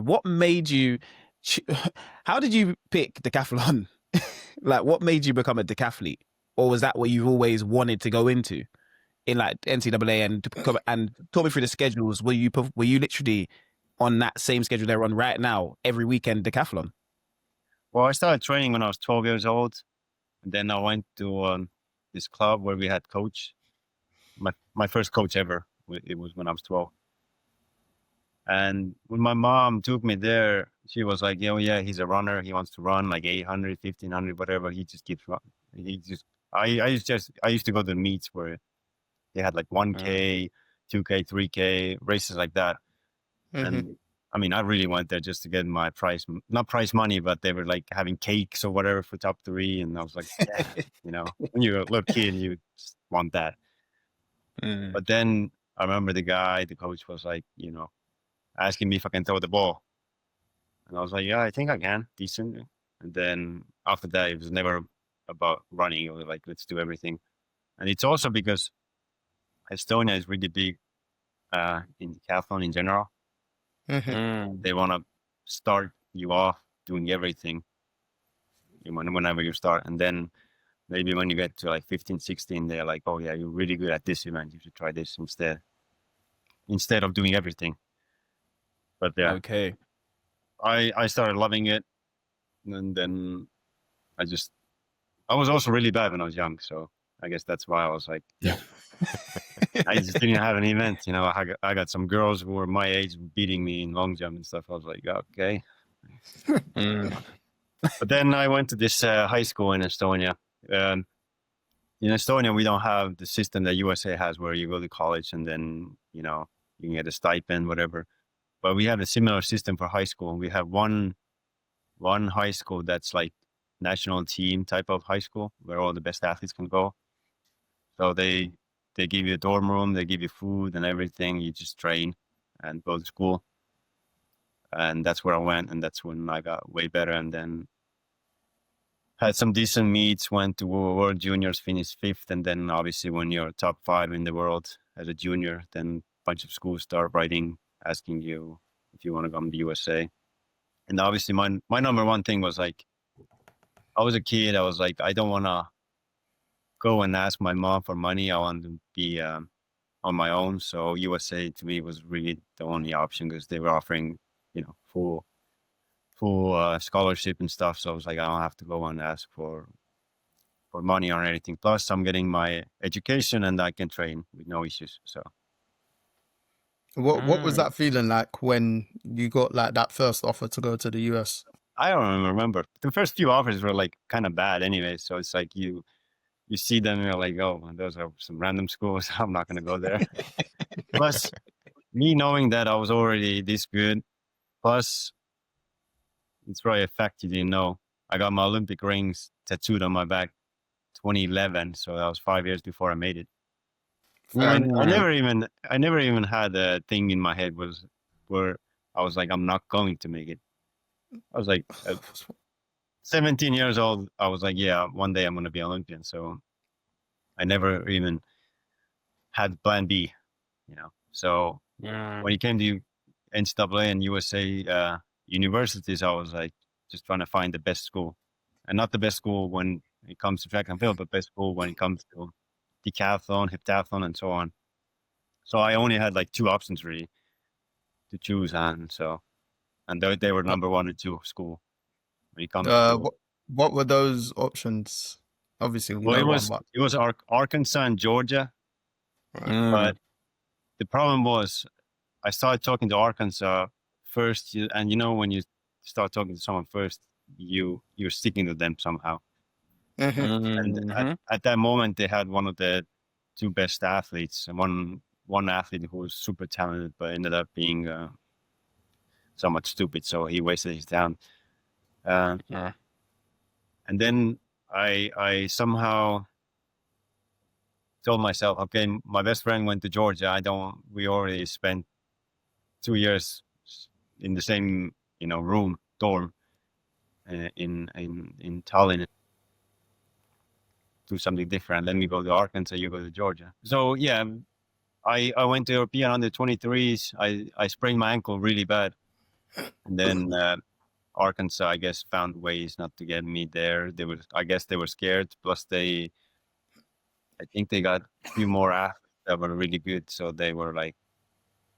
what made you? How did you pick decathlon? Like, what made you become a decathlete, or was that what you always wanted to go into in like NCAA and talk me through the schedules? Were you literally on that same schedule they're on right now every weekend decathlon? Well, I started training when I was 12 years old, and then I went to this club where we had coach. My first coach ever. It was when I was 12. And when my mom took me there, she was like, "Oh yeah, he's a runner. He wants to run like 800, 1500, whatever. He just keeps running." I used to go to the meets where they had like 1K, 2K, 3K races like that. And I mean, I really went there just to get my not prize money, but they were like having cakes or whatever for top 3. And I was like, yeah, when you're a little kid, you just want that. But then I remember the coach was like, asking me if I can throw the ball. And I was like, yeah, I think I can, decent. And then after that, it was never about running. It was like, let's do everything. And it's also because Estonia is really big in decathlon in general. They want to start you off doing everything whenever you start. And then maybe when you get to like 15, 16, they're like, oh yeah, you're really good at this event. You should try this instead of doing everything. But yeah, okay. I started loving it. And then I was also really bad when I was young. So I guess that's why I was like, yeah. I just didn't have an event. I got some girls who were my age beating me in long jump and stuff. I was like, okay. But then I went to this high school in Estonia. In Estonia, we don't have the system that USA has where you go to college and then, you can get a stipend, whatever. But we have a similar system for high school. We have one high school that's like national team type of high school where all the best athletes can go. So they give you a dorm room, they give you food and everything. You just train and go to school. And that's where I went. And that's when I got way better. And then had some decent meets, went to World Juniors, finished 5th. And then obviously when you're top 5 in the world as a junior, then a bunch of schools start writing, asking you if you want to come to USA. And obviously my number one thing was like, I was a kid. I was like, I don't want to go and ask my mom for money. I want to be on my own. So USA to me was really the only option because they were offering, full scholarship and stuff. So I was like, I don't have to go and ask for money or anything. Plus I'm getting my education and I can train with no issues. So. What was that feeling like when you got like that first offer to go to the US? I don't remember. The first few offers were like kind of bad anyway. So it's like you see them and you're like, oh, those are some random schools. I'm not going to go there. Plus me knowing that I was already this good. Plus it's probably a fact you didn't know. I got my Olympic rings tattooed on my back 2011. So that was 5 years before I made it. I never even had a thing in my head where I was like, I'm not going to make it. I was like 17 years old. I was like, yeah, one day I'm going to be Olympian. So I never even had plan B, So when it came to NCAA and USA universities, I was like just trying to find the best school, and not the best school when it comes to track and field, but best school when it comes to decathlon, heptathlon, and so on. So I only had like 2 options really to choose on. And they were number 1 and 2 school when it comes to what were those options? Obviously, it was Arkansas and Georgia. But the problem was I started talking to Arkansas first, and when you start talking to someone first, you're sticking to them somehow. And at that moment, they had one of the 2 best athletes, and one athlete who was super talented, but ended up being somewhat stupid. So he wasted his time. And then I somehow told myself, okay, my best friend went to Georgia. We already spent 2 years in the same, room, dorm in Tallinn. Do something different. Then we go to Arkansas, you go to Georgia. So yeah, I went to European under 23s. I sprained my ankle really bad. And then Arkansas, I guess, found ways not to get me there. I guess they were scared. Plus, I think they got a few more athletes that were really good. So they were like,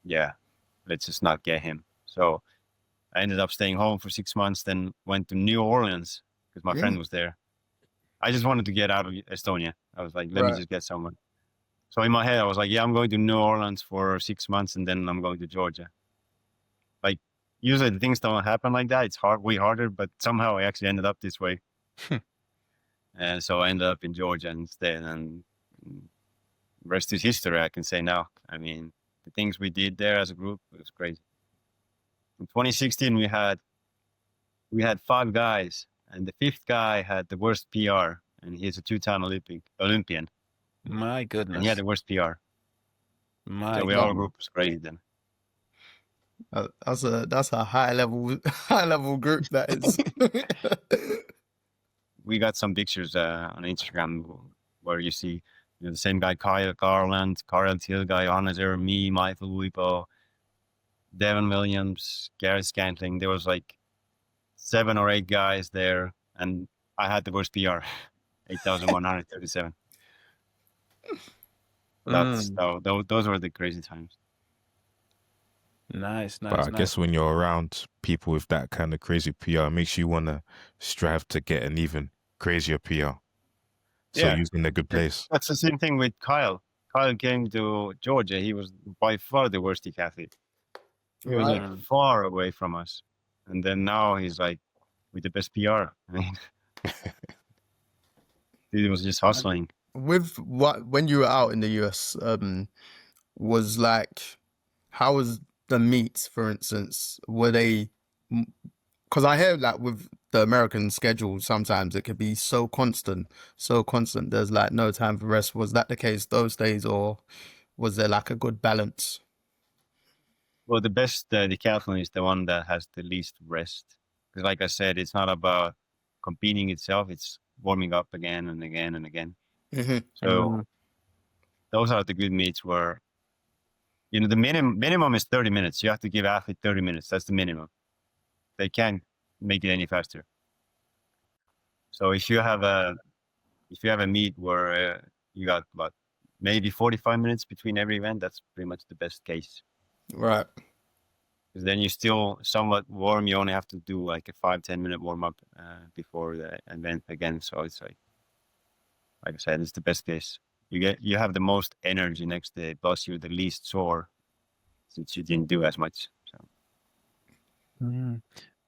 yeah, let's just not get him. So I ended up staying home for 6 months, then went to New Orleans because my friend was there. I just wanted to get out of Estonia. I was like, let me just get someone. So in my head, I was like, yeah, I'm going to New Orleans for 6 months and then I'm going to Georgia. Like, usually the things don't happen like that. It's way harder, but somehow I actually ended up this way. And so I ended up in Georgia instead. And rest is history, I can say now. I mean, the things we did there as a group, it was crazy. In 2016, we had 5 guys, and the 5th guy had the worst PR, and he's a 2-time Olympian. My goodness. And he had the worst PR. So our group was crazy then. That's a high level group. That is. We got some pictures on Instagram where you see the same guy, Karl and Karl Till guy, Hannes me, Michael Wipo, Devin Williams, Garrett Scantling. There was like 7 or 8 guys there, and I had the worst PR, 8,137. Those were the crazy times. Nice. But I guess when you're around people with that kind of crazy PR, it makes you want to strive to get an even crazier PR. So Yeah. you're in a good place. That's the same thing with Kyle. Kyle came to Georgia. He was by far the worst decathlete. He was like far away from us. And then now he's like with the best PR. I mean, he was just hustling. When you were out in the US, was like, how was the meets, for instance? Were they? Because I hear that with the American schedule, sometimes it could be so constant. There's like no time for rest. Was that the case those days, or was there like a good balance? Well, the best decathlon is the one that has the least rest. Because like I said, it's not about competing itself. It's warming up again and again and again. Mm-hmm. So those are the good meets where, the minimum is 30 minutes. You have to give athlete 30 minutes. That's the minimum. They can't make it any faster. So if you have a meet where you got about maybe 45 minutes between every event, that's pretty much the best case. Right. Because then you still somewhat warm. You only have to do like a 5-10 minute warm up before the event again. So it's like I said, it's the best case. You have the most energy next day, plus you're the least sore since you didn't do as much. So.